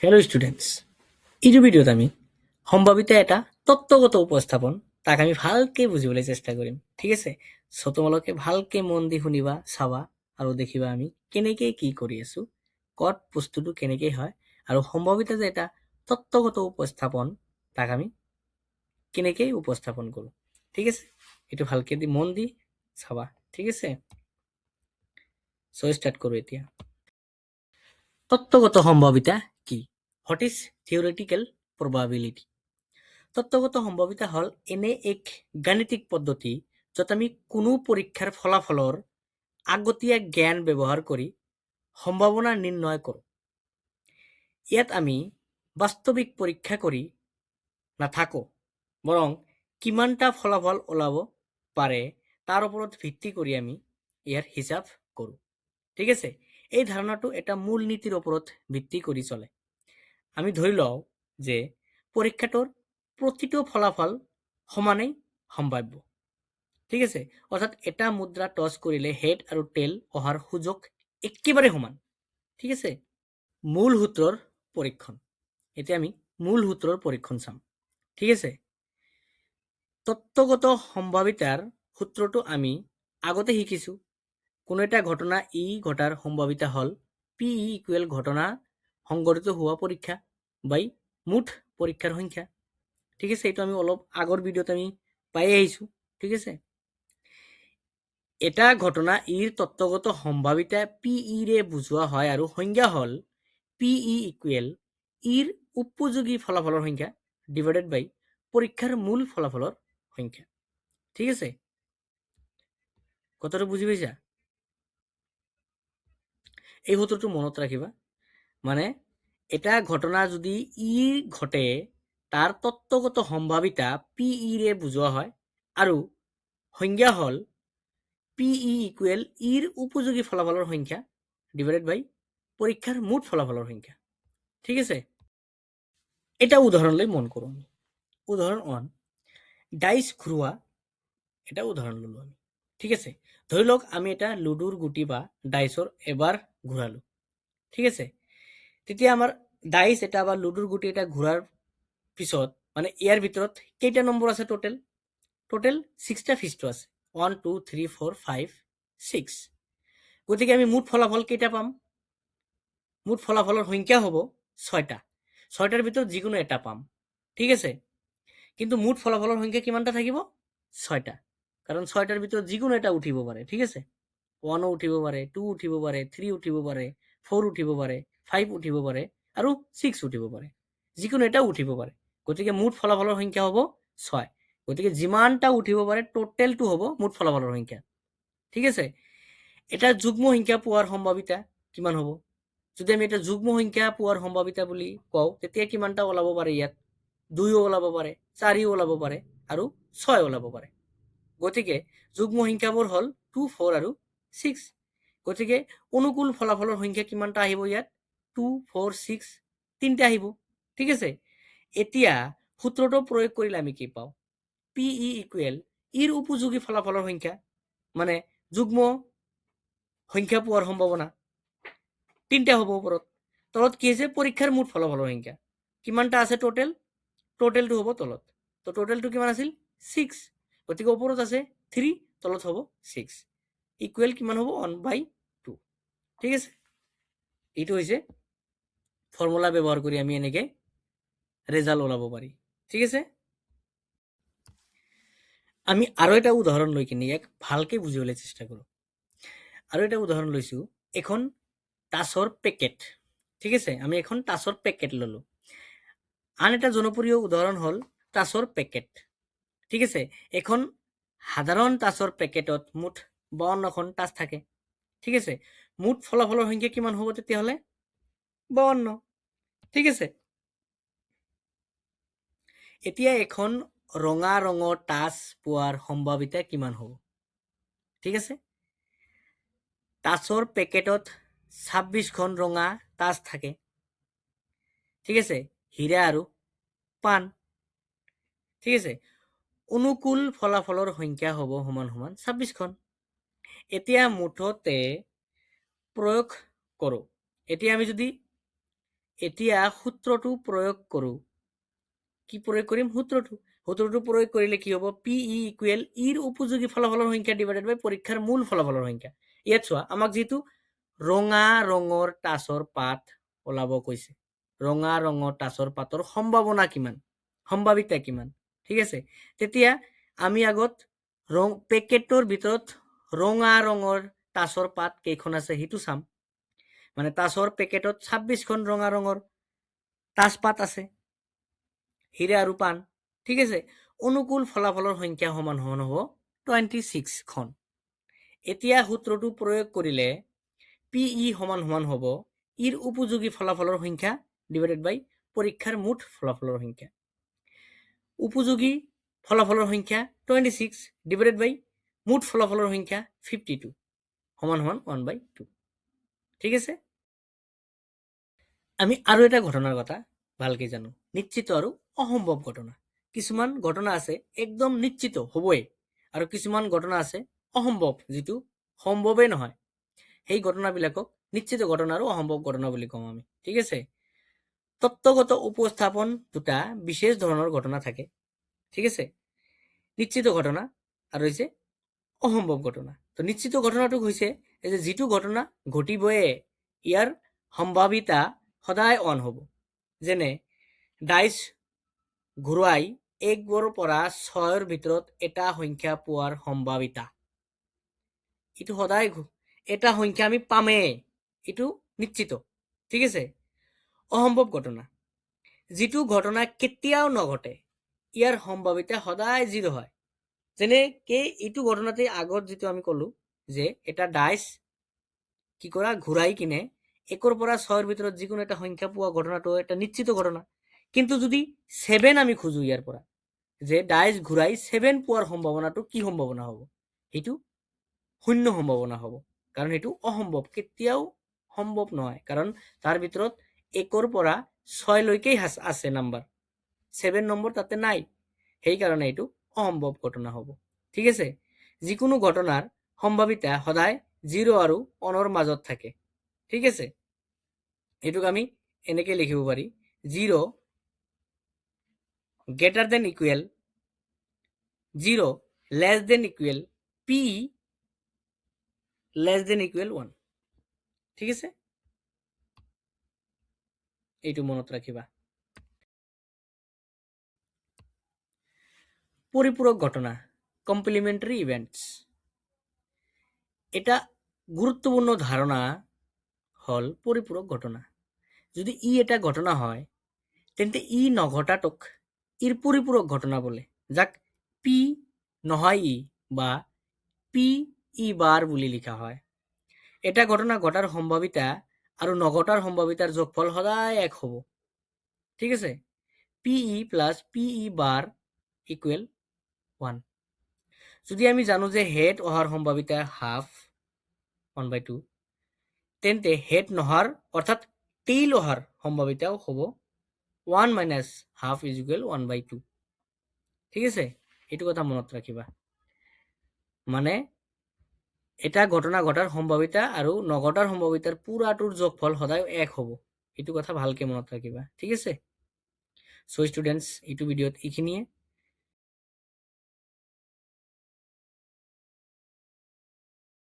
Hello' students, এইটো ভিডিঅ'ত আমি সম্ভাৱিতা এটা তত্ত্বগত উপস্থাপন তাক আমি ভালকৈ বুজিবলৈ চেষ্টা কৰিম। ঠিক আছে, চ' তোমালোকে ভালকৈ মন দি শুনিবা, চাবা আৰু দেখিবা আমি কেনেকৈ কি কৰি আছোঁ, ক'ত বস্তুটো কেনেকৈ হয় আৰু সম্ভাৱিতা যে এটা তত্ত্বগত উপস্থাপন তাক আমি কেনেকৈ উপস্থাপন কৰোঁ। ঠিক আছে, এইটো ভালকৈ মন দি চাবা। ঠিক আছে, চ' ষ্টাৰ্ট কৰোঁ এতিয়া। তত্ত্বগত সম্ভাৱিতা কি? What is theoretical probability? তত্ত্বগত সম্ভাৱিতা হ'ল এনে এক গাণিতিক পদ্ধতি য'ত আমি কোনো পৰীক্ষাৰ ফলাফলৰ আগতীয়া জ্ঞান ব্যৱহাৰ কৰি সম্ভাৱনা নিৰ্ণয় কৰোঁ। ইয়াত আমি বাস্তৱিক পৰীক্ষা কৰি নাথাকোঁ, বৰং কিমানটা ফলাফল ওলাব পাৰে তাৰ ওপৰত ভিত্তি কৰি আমি ইয়াৰ হিচাপ কৰোঁ। ঠিক আছে, এই ধাৰণাটো এটা মূল নীতিৰ ওপৰত ভিত্তি কৰি চলে। আমি ধৰি লওঁ যে পৰীক্ষাটোৰ প্ৰতিটো ফলাফল সমানেই সম্ভাৱ্য। ঠিক আছে, অৰ্থাৎ এটা মুদ্ৰা টছ কৰিলে হেড আৰু টেইল অহাৰ সুযোগ একেবাৰে সমান। ঠিক আছে, মূল সূত্ৰৰ পৰীক্ষণ। এতিয়া আমি মূল সূত্ৰৰ পৰীক্ষণ চাম। ঠিক আছে, তত্ত্বগত সম্ভাৱিতাৰ সূত্ৰটো আমি আগতে শিকিছোঁ। কোনো এটা ঘটনা ই ঘটাৰ সম্ভাৱিতা হ'ল পি ইকুৱেল ঘটনা সংঘটিত হোৱা পৰীক্ষা বাই মুঠ পৰীক্ষাৰ সংখ্যা। ঠিক আছে, এইটো আমি অলপ আগৰ ভিডিঅ'ত আমি পাই আহিছোঁ। ঠিক আছে, এটা ঘটনা ইৰ তত্ত্বগত সম্ভাৱিতা পি ইৰে বুজোৱা হয় আৰু সংজ্ঞা হ'ল পি ই ইকুৱেল ইৰ উপযোগী ফলাফলৰ সংখ্যা ডিভাইডেড বাই পৰীক্ষাৰ মূল ফলাফলৰ সংখ্যা। ঠিক আছে, কথাটো বুজি পাইছা? এই সূত্ৰটো মনত ৰাখিবা। মানে এটা ঘটনা যদি ই ঘটে তাৰ তত্ত্বগত সম্ভাৱিতা পি ইৰে বুজোৱা হয় আৰু সংজ্ঞা হ'ল পি ই ইকুৱেল ইৰ উপযোগী ফলাফলৰ সংখ্যা ডিভাইডেড বাই পৰীক্ষাৰ মুঠ ফলাফলৰ সংখ্যা। ঠিক আছে, এটা উদাহৰণলৈ মন কৰোঁ। উদাহৰণ 1, ডাইচ ঘূৰোৱা এটা উদাহৰণ ল'লো আমি। ঠিক আছে, ধৰি লওক আমি এটা লুডুৰ গুটি বা ডাইচৰ এবাৰ ঘূৰালো। ঠিক আছে, তেতিয়া আমাৰ ডাইচ এটা বা লুডুৰ গুটি এটা ঘূৰাৰ পিছত মানে ইয়াৰ ভিতৰত কেইটা নম্বৰ আছে? টোটেল 6টা ফিষ্টটো আছে। 1 2 3 4 5 6। গতিকে আমি মুঠ ফলাফল কেইটা পাম? মুঠ ফলাফলৰ সংখ্যা হ'ব 6টা। 6টাৰ ভিতৰত যিকোনো এটা পাম। ঠিক আছে, কিন্তু মুঠ ফলাফলৰ সংখ্যা কিমানটা থাকিব? 6টা, কাৰণ 6টাৰ ভিতৰত যিকোনো এটা উঠিব পাৰে। ঠিক আছে, 1 উঠিব পাৰে, 2 উঠিব পাৰে, 3 উঠিব পাৰে, 4 উঠিব পাৰে, 5 উঠিব পাৰে আৰু 6 উঠিব পাৰে। যিকোনো এটা উঠিব পাৰে। গতিকে মুঠ ফলাফলৰ সংখ্যা হ'ব 6। গতিকে যিমানটা উঠিব পাৰে টোটেলটো হ'ব মুঠ ফলাফলৰ সংখ্যা। ঠিক আছে, এটা যুগ্ম সংখ্যা পোৱাৰ সম্ভাৱিতা কিমান হ'ব? যদি আমি এটা যুগ্ম সংখ্যা পোৱাৰ সম্ভাৱিতা বুলি কওঁ তেতিয়া কিমানটা ওলাব পাৰে? ইয়াত 2ও ওলাব পাৰে, 4ও ওলাব পাৰে আৰু 6 ওলাব পাৰে। গতিকে যুগ্ম সংখ্যাবোৰ হ'ল 2 4 আৰু 6। গতিকে অনুকূল ফলাফলৰ সংখ্যা কিমানটা আহিব? ইয়াত 2 4 6 তিনিটা আহিব। ঠিক আছে, এতিয়া সূত্ৰটো প্ৰয়োগ কৰিলে আমি কি পাওঁ? পি ই ইকুৱেল ইৰ উপযোগী ফলাফলৰ সংখ্যা মানে যুগ্ম সংখ্যা পোৱাৰ সম্ভাৱনা তিনিটা হ'ব। ওপৰত তলত কি আছে? পৰীক্ষাৰ মুঠ ফলাফলৰ সংখ্যা কিমানটা আছে? টোটেলটো হ'ব তলত। তো টোটেলটো কিমান আছিল? 6। গতিকে ওপৰত আছে 3, তলত হ'ব 6, ইকুৱেল কিমান হ'ব? 1/2। ঠিক আছে, এইটো হৈছে ফৰ্মুলা ব্যৱহাৰ কৰি আমি এনেকৈ ৰেজাল্ট ওলাব পাৰি। ঠিক আছে, আমি আৰু এটা উদাহৰণ লৈ কিনে ইয়াক ভালকৈ বুজিবলৈ চেষ্টা কৰোঁ। আৰু এটা উদাহৰণ লৈছোঁ, এখন টাচৰ পেকেট। ঠিক আছে, আমি এখন টাচৰ পেকেট ল'লো। আন এটা জনপ্ৰিয় উদাহৰণ হ'ল টাচৰ পেকেট। ঠিক আছে, এখন সাধাৰণ টাচৰ পেকেটত মুঠ 52খন টাচ থাকে। ঠিক আছে, মুঠ ফলাফলৰ সংখ্যা কিমান হ'ব তেতিয়াহ'লে? 52। ঠিক আছে, এতিয়া এখন ৰঙা ৰঙৰ টাচ পোৱাৰ সম্ভাৱিতা কিমান হ'ব? ঠিক আছে, টাচৰ পেকেটত 26খন ৰঙা টাচ থাকে। ঠিক আছে, হীৰা আৰু পাণ। ঠিক আছে, অনুকূল ফলাফলৰ সংখ্যা হ'ব সমান সমান 26খন। এতিয়া মুঠতে প্ৰয়োগ কৰোঁ। এতিয়া আমি যদি এতিয়া সূত্ৰটো প্ৰয়োগ কৰোঁ। কি প্ৰয়োগ কৰিম? সূত্ৰটো প্ৰয়োগ কৰিলে কি হ'ব? পি ই ইকুৱেল ইৰ উপযোগী ফলাফলৰ সংখ্যা ডিভাইডেড বাই পৰীক্ষাৰ মূল ফলাফলৰ সংখ্যা। ইয়াত চোৱা, আমাক যিটো ৰঙা ৰঙৰ টাচৰ পাত ওলাব কৈছে, ৰঙা ৰঙৰ টাচৰ পাতৰ সম্ভাৱনা কিমান, সম্ভাৱিতা কিমান, ঠিক আছে? তেতিয়া আমি আগত পেকেটৰ ভিতৰত ৰঙা ৰঙৰ টাচৰ পাত কেইখন আছে সেইটো চাম। মানে টাচৰ পেকেটত 26খন ৰঙা ৰঙৰ টাচ পাত আছে, হীৰা আৰু পাণ, ঠিক আছে? অনুকূল ফলাফলৰ সংখ্যা সমান হ'ব 26খন। এতিয়া সূত্ৰটো প্ৰয়োগ কৰিলে পি ই সমান হ'ব ইৰ উপযোগী ফলাফলৰ সংখ্যা ডিভাইডেড বাই পৰীক্ষাৰ মুঠ ফলাফলৰ সংখ্যা। উপযোগী ফলাফলৰ সংখ্যা 26 ডিভাইডেড বাই মুঠ ফলাফলৰ সংখ্যা 52 সমান 1/2, ঠিক আছে? আমি আৰু এটা ঘটনাৰ কথা ভালকে জানো, নিশ্চিত আৰু অসম্ভৱ ঘটনা। কিছুমান ঘটনা আছে একদম নিশ্চিত হ'বই, আৰু কিছুমান ঘটনা আছে অসম্ভৱ, যিটো সম্ভৱেই নহয়। সেই ঘটনাবিলাকক নিশ্চিত ঘটনা আৰু অসম্ভৱ ঘটনা বুলি কওঁ আমি, ঠিক আছে? তত্ত্বগত উপস্থাপন দুটা বিশেষ ধৰণৰ ঘটনা থাকে, ঠিক আছে? নিশ্চিত ঘটনা আৰু হৈছে অসম্ভৱ ঘটনা। তো নিশ্চিত ঘটনাটো হৈছে যে যিটো ঘটনা ঘটিবয়ে ইয়াৰ সম্ভাৱিতা সদায় 1 হ'ব। যেনে ডাইচ ঘূৰাই 1ৰ পৰা 6ৰ ভিতৰত এটা সংখ্যা পোৱাৰ সম্ভাৱিতা, এইটো সদায় এটা সংখ্যা আমি পামেই, এইটো নিশ্চিত, ঠিক আছে? অসম্ভৱ ঘটনা, যিটো ঘটনা কেতিয়াও নঘটে, ইয়াৰ সম্ভাৱিতা সদায় 0 হয়। যেনে এইটো ঘটনাতে আগত যিটো আমি কলো যে এটা ডাইচ কি কৰা ঘূৰাই কিনে 1ৰ পৰা 6ৰ ভিতৰত যিকোনো এটা সংখ্যা পোৱা ঘটনাটো এটা নিশ্চিত ঘটনা। কিন্তু যদি 7 আমি খুঁজো ইয়াৰ পৰা, যে ডাইচ ঘূৰাই 7 পোৱাৰ সম্ভাৱনাটো কি সম্ভাৱনা হ'ব? সেইটো 0 সম্ভাৱনা হ'ব, কাৰণ সেইটো অসম্ভৱ, কেতিয়াও সম্ভৱ নহয়, কাৰণ তাৰ ভিতৰত 1ৰ পৰা 6 লৈকেই আছে নাম্বাৰ, 7 নম্বৰ তাতে নাই, সেইকাৰণে এইটো অসম্ভৱ ঘটনা হ'ব, ঠিক আছে? যিকোনো ঘটনাৰ সম্ভাৱিতা সদায় 0 আৰু 1ৰ মাজত থাকে, ঠিক আছে? এইটোক আমি এনেকে লিখিব পাৰি, 0 greater than equal 0 less than equal p less than equal 1, ঠিক আছে? এইটো মনত ৰাখিবা। পৰিপূৰক ঘটনা, কমপ্লিমেন্টাৰি ইভেন্টস, এটা গুৰুত্বপূৰ্ণ ধাৰণা হল পৰিপূৰক ঘটনা। যদি ই এটা ঘটনা হয় তেন্তে ই নঘটাটোক ইৰ পরিপূরক ঘটনা বলে, যাক পি নহয় ই বা পি ই বার বুলি লিখা হয়। এটা ঘটনা ঘটাৰ সম্ভাৱিতা আৰু নঘটাৰ সম্ভাৱিতাৰ যোগফল সদায় 1 হ'ব, ঠিক আছে? P E plus P E bar equal 1। যদি আমি জানো যে হেড অহাৰ সম্ভাৱিতা হাফ 1/2, তেন্তে হেড নহাৰ অৰ্থাৎ টেইল অহাৰ সম্ভাৱিতাও হ'ব 1 minus half is equal 1/2, ঠিক আছে? এইটো কথা মনত ৰাখিবা। মানে এটা ঘটনা ঘটাৰ সম্ভাৱিতা আৰু নঘটাৰ সম্ভাৱিতাৰ পুৰাটোৰ যোগফল সদায় 1 হ'ব, এইটো কথা ভালকে মনত ৰাখিবা, ঠিক আছে? সো স্টুডেন্টস, এইটো ভিডিঅ'ত এইখিনিয়ে।